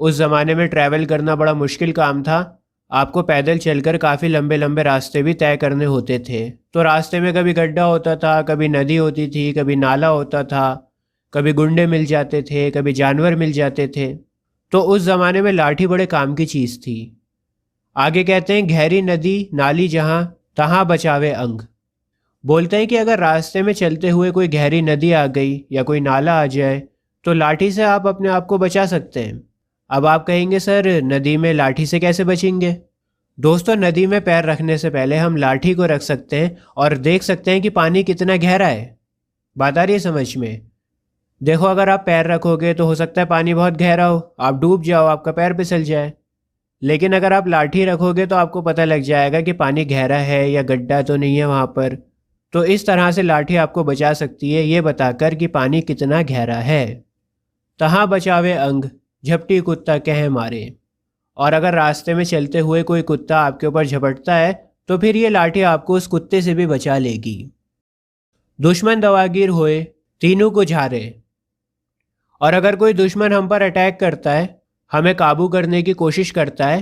उस ज़माने में ट्रैवल करना बड़ा मुश्किल काम था। आपको पैदल चलकर काफ़ी लंबे लंबे रास्ते भी तय करने होते थे। तो रास्ते में कभी गड्ढा होता था, कभी नदी होती थी, कभी नाला होता था, कभी गुंडे मिल जाते थे, कभी जानवर मिल जाते थे। तो उस ज़माने में लाठी बड़े काम की चीज़ थी। आगे कहते हैं, गहरी नदी नाली जहाँ तहाँ बचावे अंग। बोलते हैं कि अगर रास्ते में चलते हुए कोई गहरी नदी आ गई या कोई नाला आ जाए तो लाठी से आप अपने आप को बचा सकते हैं। अब आप कहेंगे, सर नदी में लाठी से कैसे बचेंगे? दोस्तों, नदी में पैर रखने से पहले हम लाठी को रख सकते हैं और देख सकते हैं कि पानी कितना गहरा है। बात आ रही है समझ में? देखो, अगर आप पैर रखोगे तो हो सकता है पानी बहुत गहरा हो, आप डूब जाओ, आपका पैर फिसल जाए। लेकिन अगर आप लाठी रखोगे तो आपको पता लग जाएगा कि पानी गहरा है या गड्ढा तो नहीं है वहाँ पर। तो इस तरह से लाठी आपको बचा सकती है, ये बताकर कि पानी कितना गहरा है। तहाँ बचावे अंग, झपटी कुत्ता कह मारे। और अगर रास्ते में चलते हुए कोई कुत्ता आपके ऊपर झपटता है तो फिर ये लाठी आपको उस कुत्ते से भी बचा लेगी। दुश्मन दवागीर होए, तीनों को झारे। और अगर कोई दुश्मन हम पर अटैक करता है, हमें काबू करने की कोशिश करता है,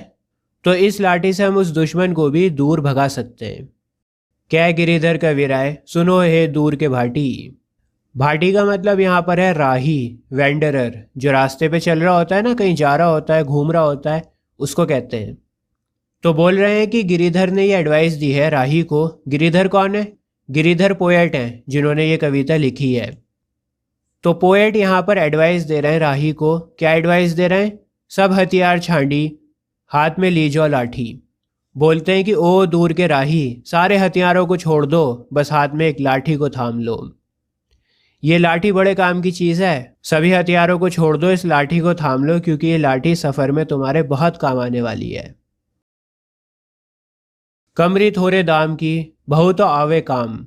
तो इस लाठी से हम उस दुश्मन को भी दूर भगा सकते हैं। क्या गिरिधर का विराय, सुनो हे दूर के भाटी। भाटी का मतलब यहाँ पर है राही, वेंडरर। जो रास्ते पे चल रहा होता है ना, कहीं जा रहा होता है, घूम रहा होता है, उसको कहते हैं। तो बोल रहे हैं कि गिरिधर ने ये एडवाइस दी है राही को। गिरिधर कौन है? गिरिधर पोएट हैं जिन्होंने ये कविता लिखी है। तो पोएट यहाँ पर एडवाइस दे रहे हैं राही को। क्या एडवाइस दे रहे हैं? सब हथियार छांडी, हाथ में लीजो लाठी। बोलते हैं कि ओ दूर के राही, सारे हथियारों को छोड़ दो, बस हाथ में एक लाठी को थाम लो। ये लाठी बड़े काम की चीज़ है। सभी हथियारों को छोड़ दो, इस लाठी को थाम लो, क्योंकि ये लाठी सफ़र में तुम्हारे बहुत काम आने वाली है। कमरी थोड़े दाम की, बहु तो आवे काम।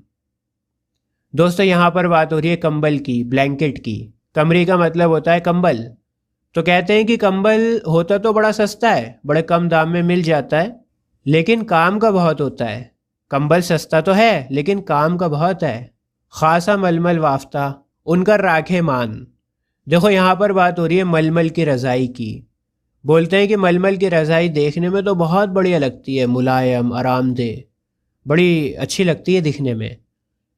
दोस्तों, यहाँ पर बात हो रही है कंबल की, ब्लैंकेट की। कमरी का मतलब होता है कंबल। तो कहते हैं कि कंबल होता तो बड़ा सस्ता है, बड़े कम दाम में मिल जाता है, लेकिन काम का बहुत होता है। कंबल सस्ता तो है लेकिन काम का बहुत है। खासा मलमल वाफ्ता, उनका राखे मान। देखो, यहाँ पर बात हो रही है मलमल की रज़ाई की। बोलते हैं कि मलमल की रज़ाई देखने में तो बहुत बढ़िया लगती है, मुलायम, आरामदेह, बड़ी अच्छी लगती है दिखने में।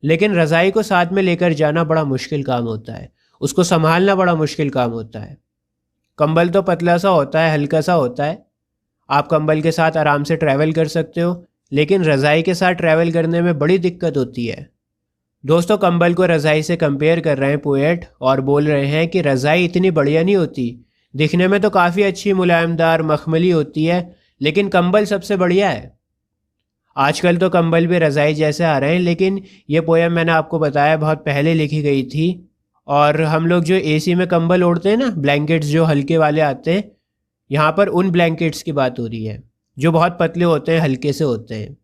लेकिन रज़ाई को साथ में लेकर जाना बड़ा मुश्किल काम होता है, उसको संभालना बड़ा मुश्किल काम होता है। कंबल तो पतला सा होता है, हल्का सा होता है, आप कंबल के साथ आराम से ट्रैवल कर सकते हो, लेकिन रज़ाई के साथ ट्रैवल करने में बड़ी दिक्कत होती है। दोस्तों, कंबल को रज़ाई से कंपेयर कर रहे हैं पोएट और बोल रहे हैं कि रज़ाई इतनी बढ़िया नहीं होती, दिखने में तो काफ़ी अच्छी मुलायमदार मखमली होती है, लेकिन कंबल सबसे बढ़िया है। आजकल तो कंबल भी रज़ाई जैसे आ रहे हैं, लेकिन ये पोएम मैंने आपको बताया बहुत पहले लिखी गई थी। और हम लोग जो एसी में कंबल ओढ़ते हैं ना, ब्लैंकेट्स जो हल्के वाले आते हैं, यहाँ पर उन ब्लैंकेट्स की बात हो रही है जो बहुत पतले होते हैं, हल्के से होते हैं।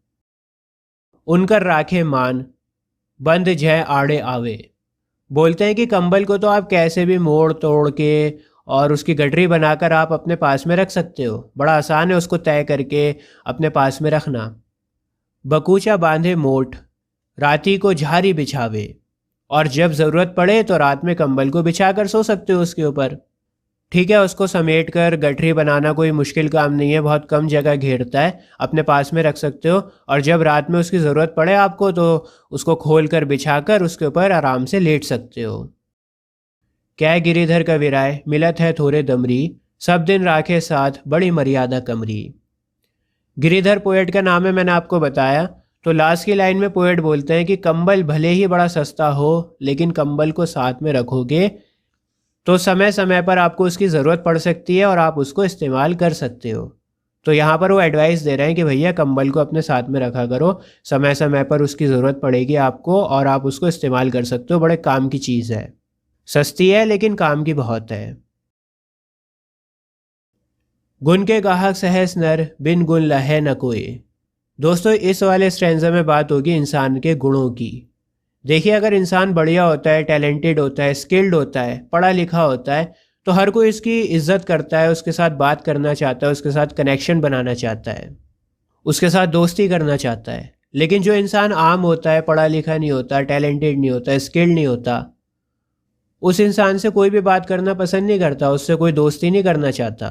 उनकर राखे मान, बंद जय आड़े आवे। बोलते हैं कि कंबल को तो आप कैसे भी मोड़ तोड़ के और उसकी गठरी बनाकर आप अपने पास में रख सकते हो, बड़ा आसान है उसको तय करके अपने पास में रखना। बकूचा बांधे मोट, राती को झारी बिछावे। और जब ज़रूरत पड़े तो रात में कंबल को बिछा कर सो सकते हो उसके ऊपर। ठीक है, उसको समेट कर गठरी बनाना कोई मुश्किल काम नहीं है, बहुत कम जगह घेरता है, अपने पास में रख सकते हो। और जब रात में उसकी ज़रूरत पड़े आपको तो उसको खोल कर बिछा कर उसके ऊपर आराम से लेट सकते हो। क्या गिरिधर का विराय, मिलत है थोड़े दमरी, सब दिन राखे साथ बड़ी मर्यादा कमरी। गिरिधर पोएट का नाम है, मैंने आपको बताया। तो लास्ट की लाइन में पोएट बोलते हैं कि कंबल भले ही बड़ा सस्ता हो, लेकिन कंबल को साथ में रखोगे तो समय समय पर आपको उसकी ज़रूरत पड़ सकती है और आप उसको इस्तेमाल कर सकते हो। तो यहाँ पर वो एडवाइस दे रहे हैं कि भैया कंबल को अपने साथ में रखा करो, समय समय पर उसकी ज़रूरत पड़ेगी आपको और आप उसको इस्तेमाल कर सकते हो, बड़े काम की चीज़ है। सस्ती है लेकिन काम की बहुत है। गुण के गाहक सहस नर, बिन गुण लहे न कोई। दोस्तों, इस वाले स्ट्रेंजा में बात होगी इंसान के गुणों की। देखिए, अगर इंसान बढ़िया होता है, टैलेंटेड होता है, स्किल्ड होता है, पढ़ा लिखा होता है, तो हर कोई उसकी इज्जत करता है, उसके साथ बात करना चाहता है, उसके साथ कनेक्शन बनाना चाहता है, उसके साथ दोस्ती करना चाहता है। लेकिन जो इंसान आम होता है, पढ़ा लिखा नहीं होता, टैलेंटेड नहीं होता, स्किल्ड नहीं होता, उस इंसान से कोई भी बात करना पसंद नहीं करता, उससे कोई दोस्ती नहीं करना चाहता।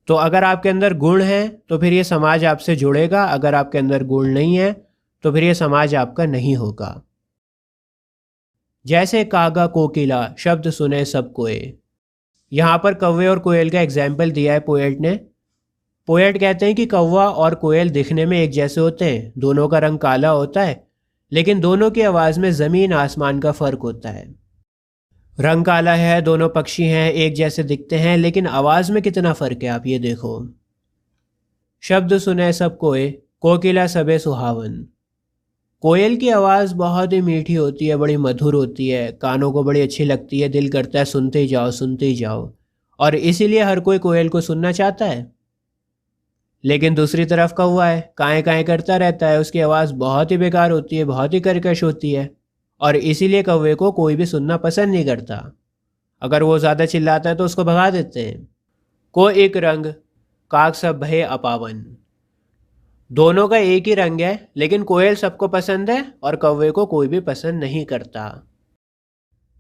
तो अगर आपके अंदर गुण है तो फिर ये समाज आपसे जुड़ेगा, अगर आपके अंदर गुण नहीं है तो फिर ये समाज आपका नहीं होगा। जैसे कागा कोकिला शब्द सुने सब कोए। यहाँ पर कौवे और कोयल का एग्जाम्पल दिया है पोएट ने। पोएट कहते हैं कि कौवा और कोयल दिखने में एक जैसे होते हैं, दोनों का रंग काला होता है, लेकिन दोनों की आवाज़ में ज़मीन आसमान का फ़र्क होता है। रंग काला है, दोनों पक्षी हैं, एक जैसे दिखते हैं, लेकिन आवाज़ में कितना फ़र्क है आप ये देखो। शब्द सुने सब कोए, कोकिला सबे सुहावन। कोयल की आवाज़ बहुत ही मीठी होती है, बड़ी मधुर होती है, कानों को बड़ी अच्छी लगती है, दिल करता है सुनते ही जाओ सुनते ही जाओ, और इसीलिए हर कोई कोयल को सुनना चाहता है। लेकिन दूसरी तरफ कौवा है, काएँ काएँ करता रहता है, उसकी आवाज़ बहुत ही बेकार होती है, बहुत ही कर्कश होती है, और इसीलिए कौवे को कोई भी सुनना पसंद नहीं करता। अगर वो ज़्यादा चिल्लाता है तो उसको भगा देते हैं। को एक रंग काग सब भय अपावन। दोनों का एक ही रंग है, लेकिन कोयल सबको पसंद है और कौवे को कोई भी पसंद नहीं करता।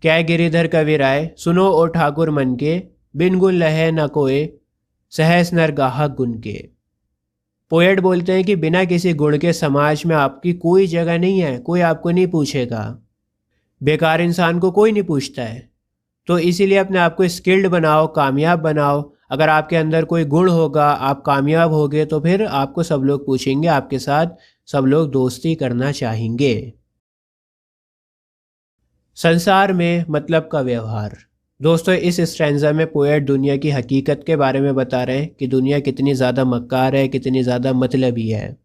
क्या गिरिधर कवि राय सुनो ओ ठाकुर मन के, बिन गुण लहे न कोय, सहस नर गाहक गुण के। पोएट बोलते हैं कि बिना किसी गुण के समाज में आपकी कोई जगह नहीं है, कोई आपको नहीं पूछेगा। बेकार इंसान को कोई नहीं पूछता है। तो इसीलिए अपने आप को स्किल्ड बनाओ, कामयाब बनाओ। अगर आपके अंदर कोई गुण होगा, आप कामयाब होगे, तो फिर आपको सब लोग पूछेंगे, आपके साथ सब लोग दोस्ती करना चाहेंगे। संसार में मतलब का व्यवहार। दोस्तों, इस स्ट्रैंजा में पोएट दुनिया की हकीकत के बारे में बता रहे हैं कि दुनिया कितनी ज़्यादा मक्कार है, कितनी ज़्यादा मतलबी है।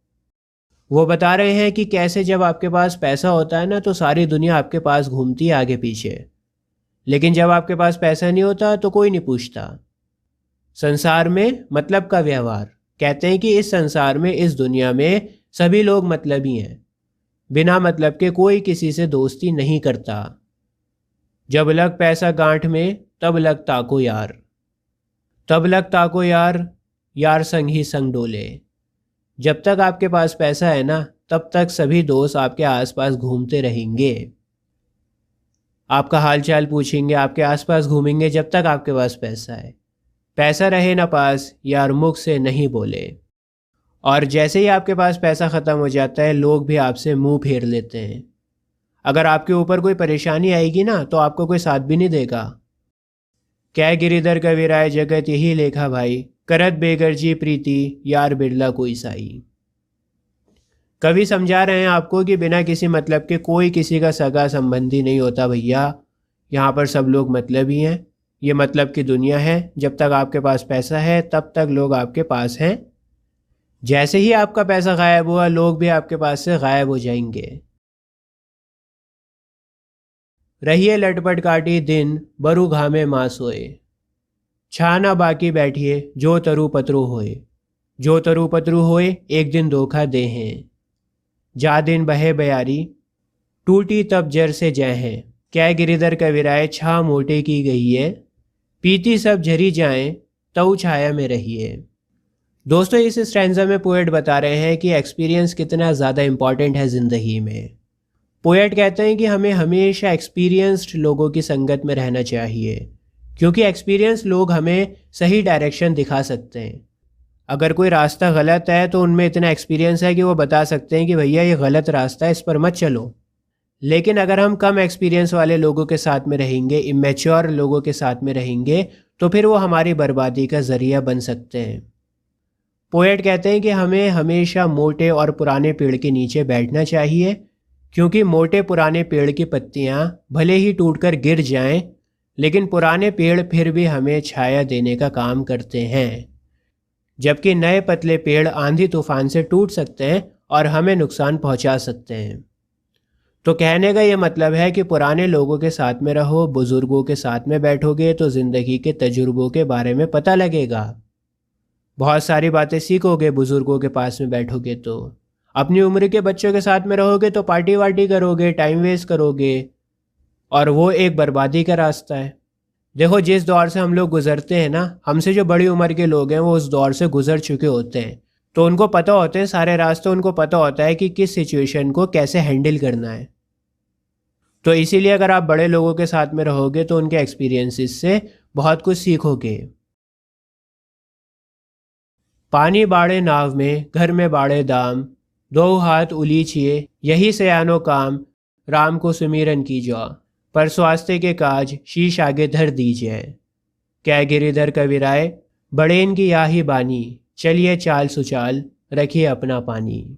वो बता रहे हैं कि कैसे जब आपके पास पैसा होता है ना, तो सारी दुनिया आपके पास घूमती है आगे पीछे, लेकिन जब आपके पास पैसा नहीं होता तो कोई नहीं पूछता। संसार में मतलब का व्यवहार कहते हैं कि इस संसार में, इस दुनिया में सभी लोग मतलबी हैं। बिना मतलब के कोई किसी से दोस्ती नहीं करता। जब लग पैसा गांठ में तब लग ताको यार, तब लग ताको यार, यार संग ही संग डोले। जब तक आपके पास पैसा है ना, तब तक सभी दोस्त आपके आसपास घूमते रहेंगे, आपका हालचाल पूछेंगे, आपके आसपास घूमेंगे जब तक आपके पास पैसा है। पैसा रहे ना पास, यार मुख से नहीं बोले। और जैसे ही आपके पास पैसा ख़त्म हो जाता है, लोग भी आपसे मुंह फेर लेते हैं। अगर आपके ऊपर कोई परेशानी आएगी ना, तो आपको कोई साथ भी नहीं देगा। क्या गिरिधर कवि राय जगत यही लेखा भाई, करत बेगरजी प्रीति, यार बिरला कोई साई। कवि समझा रहे हैं आपको कि बिना किसी मतलब के कोई किसी का सगा संबंधी नहीं होता भैया। यहाँ पर सब लोग मतलबी हैं। ये मतलब की दुनिया है। जब तक आपके पास पैसा है तब तक लोग आपके पास हैं। जैसे ही आपका पैसा गायब हुआ, लोग भी आपके पास से गायब हो जाएंगे। रहिए लटपट काटी दिन, बरु घामे माँ सोए। छाना बाकी बैठिए, जो तरु पत्रु होए। जो तरु पत्रु होए, एक दिन धोखा दे हैं। जा दिन बहे बयारी, टूटी तब जर से जय हैं। क्या गिरिधर कवि राय छा मोटे की गई है, पीती सब झरी जाएं, तऊ छाया में रहिए। दोस्तों, इस स्टैंजा में पोएट बता रहे हैं कि एक्सपीरियंस कितना ज़्यादा इम्पॉर्टेंट है ज़िंदगी में। पोएट कहते हैं कि हमें हमेशा एक्सपीरियंस्ड लोगों की संगत में रहना चाहिए, क्योंकि एक्सपीरियंस लोग हमें सही डायरेक्शन दिखा सकते हैं। अगर कोई रास्ता गलत है तो उनमें इतना एक्सपीरियंस है कि वो बता सकते हैं कि भैया ये गलत रास्ता है, इस पर मत चलो। लेकिन अगर हम कम एक्सपीरियंस वाले लोगों के साथ में रहेंगे, इमेच्योर लोगों के साथ में रहेंगे, तो फिर वो हमारी बर्बादी का ज़रिया बन सकते हैं। पोएट कहते हैं कि हमें हमेशा मोटे और पुराने पेड़ के नीचे बैठना चाहिए, क्योंकि मोटे पुराने पेड़ की पत्तियां भले ही टूटकर गिर जाएं, लेकिन पुराने पेड़ फिर भी हमें छाया देने का काम करते हैं, जबकि नए पतले पेड़ आंधी तूफान से टूट सकते हैं और हमें नुकसान पहुंचा सकते हैं। तो कहने का ये मतलब है कि पुराने लोगों के साथ में रहो, बुज़ुर्गों के साथ में बैठोगे तो ज़िंदगी के तजुर्बों के बारे में पता लगेगा। बहुत सारी बातें सीखोगे बुज़ुर्गों के पास में बैठोगे तो। अपनी उम्र के बच्चों के साथ में रहोगे तो पार्टी वार्टी करोगे, टाइम वेस्ट करोगे, और वो एक बर्बादी का रास्ता है। देखो, जिस दौर से हम लोग गुजरते हैं ना, हमसे जो बड़ी उम्र के लोग हैं वो उस दौर से गुजर चुके होते हैं, तो उनको पता होते हैं सारे रास्ते, उनको पता होता है कि किस सिचुएशन को कैसे हैंडल करना है। तो इसीलिए अगर आप बड़े लोगों के साथ में रहोगे तो उनके एक्सपीरियंसेस से बहुत कुछ सीखोगे। पानी बाड़े नाव में, घर में बाड़े दाम, दो हाथ उलीचिए, यही सयानो काम, राम को सुमिरन की जा, पर स्वास्थ्य के काज शीश आगे धर दीजिए। क्या गिरिधर कविराय, बड़ेन की याही बानी, चलिए चाल सुचाल, रखिए अपना पानी।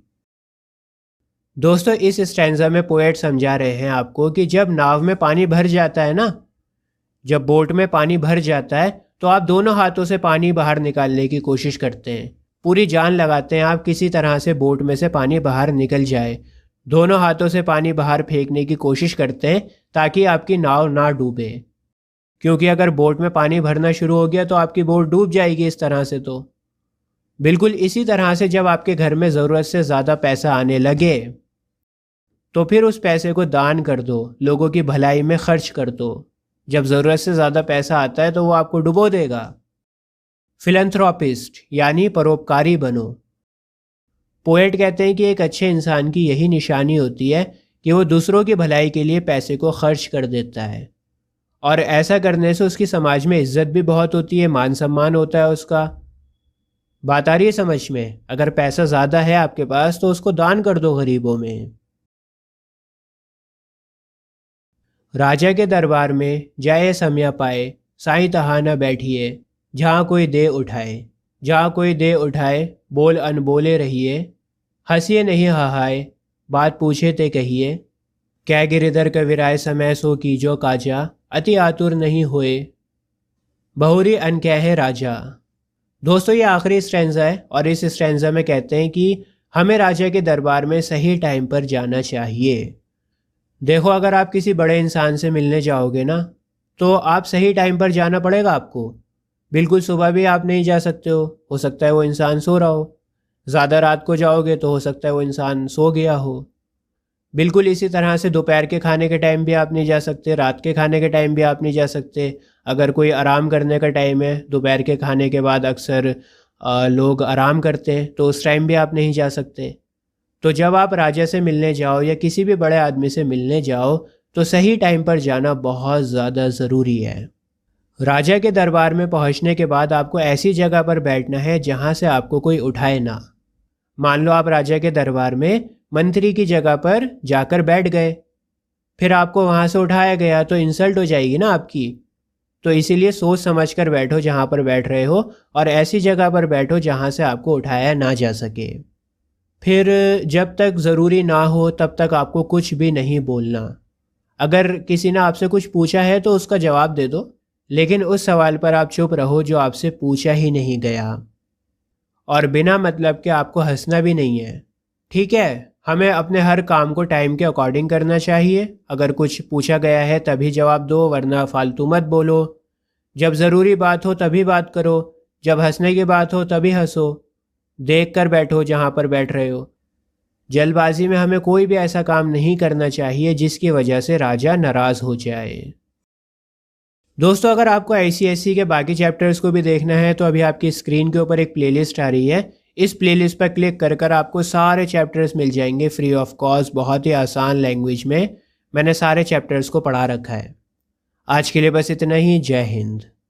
दोस्तों इस स्टैंजा में पोएट समझा रहे हैं आपको कि जब नाव में पानी भर जाता है ना, जब बोट में पानी भर जाता है तो आप दोनों हाथों से पानी बाहर निकालने की कोशिश करते हैं, पूरी जान लगाते हैं आप किसी तरह से बोट में से पानी बाहर निकल जाए। दोनों हाथों से पानी बाहर फेंकने की कोशिश करते हैं ताकि आपकी नाव ना डूबे, क्योंकि अगर बोट में पानी भरना शुरू हो गया तो आपकी बोट डूब जाएगी इस तरह से। तो बिल्कुल इसी तरह से जब आपके घर में ज़रूरत से ज़्यादा पैसा आने लगे तो फिर उस पैसे को दान कर दो, लोगों की भलाई में खर्च कर दो। जब ज़रूरत से ज़्यादा पैसा आता है तो वो आपको डुबो देगा। फिलैंथ्रोपिस्ट यानी परोपकारी बनो। पोएट कहते हैं कि एक अच्छे इंसान की यही निशानी होती है कि वो दूसरों की भलाई के लिए पैसे को खर्च कर देता है, और ऐसा करने से उसकी समाज में इज्जत भी बहुत होती है, मान सम्मान होता है उसका। बात आ रही है समझ में? अगर पैसा ज़्यादा है आपके पास तो उसको दान कर दो गरीबों में। राजा के दरबार में जाए समय पाए, साईं तहाँ न बैठिए, जहाँ कोई दे उठाए, जहाँ कोई दे उठाए, बोल अनबोले रहिए, हंसिए नहीं हाहाए, बात पूछे ते कहिए। कै गिरिधर कविराय समय सो कीजो काजा, अति आतुर नहीं होए, बहुरी अनकह राजा। दोस्तों ये आखिरी स्टैंजा है और इस स्टैंजा में कहते हैं कि हमें राजा के दरबार में सही टाइम पर जाना चाहिए। देखो अगर आप किसी बड़े इंसान से मिलने जाओगे ना तो आप सही टाइम पर जाना पड़ेगा आपको। बिल्कुल सुबह भी आप नहीं जा सकते हो सकता है वो इंसान सो रहा हो। ज़्यादा रात को जाओगे तो हो सकता है वो इंसान सो गया हो। बिल्कुल इसी तरह से दोपहर के खाने के टाइम भी आप नहीं जा सकते, रात के खाने के टाइम भी आप नहीं जा सकते। अगर कोई आराम करने का टाइम है, दोपहर के खाने के बाद अक्सर लोग आराम करते हैं, तो उस टाइम भी आप नहीं जा सकते। तो जब आप राजा से मिलने जाओ या किसी भी बड़े आदमी से मिलने जाओ तो सही टाइम पर जाना बहुत ज़्यादा ज़रूरी है। राजा के दरबार में पहुंचने के बाद आपको ऐसी जगह पर बैठना है जहां से आपको कोई उठाए ना। मान लो आप राजा के दरबार में मंत्री की जगह पर जाकर बैठ गए, फिर आपको वहां से उठाया गया तो इंसल्ट हो जाएगी ना आपकी। तो इसीलिए सोच समझ कर बैठो जहां पर बैठ रहे हो, और ऐसी जगह पर बैठो जहां से आपको उठाया ना जा सके। फिर जब तक ज़रूरी ना हो तब तक आपको कुछ भी नहीं बोलना। अगर किसी ने आपसे कुछ पूछा है तो उसका जवाब दे दो, लेकिन उस सवाल पर आप चुप रहो जो आपसे पूछा ही नहीं गया। और बिना मतलब के आपको हंसना भी नहीं है, ठीक है? हमें अपने हर काम को टाइम के अकॉर्डिंग करना चाहिए। अगर कुछ पूछा गया है तभी जवाब दो, वरना फालतू मत बोलो। जब ज़रूरी बात हो तभी बात करो, जब हंसने की बात हो तभी हंसो। देख कर बैठो जहाँ पर बैठ रहे हो। जल्दबाजी में हमें कोई भी ऐसा काम नहीं करना चाहिए जिसकी वजह से राजा नाराज़ हो जाए। दोस्तों अगर आपको आईसीएसई के बाकी चैप्टर्स को भी देखना है तो अभी आपकी स्क्रीन के ऊपर एक प्लेलिस्ट आ रही है। इस प्लेलिस्ट पर क्लिक कर कर आपको सारे चैप्टर्स मिल जाएंगे फ्री ऑफ कॉस्ट, बहुत ही आसान लैंग्वेज में। मैंने सारे चैप्टर्स को पढ़ा रखा है। आज के लिए बस इतना ही। जय हिंद।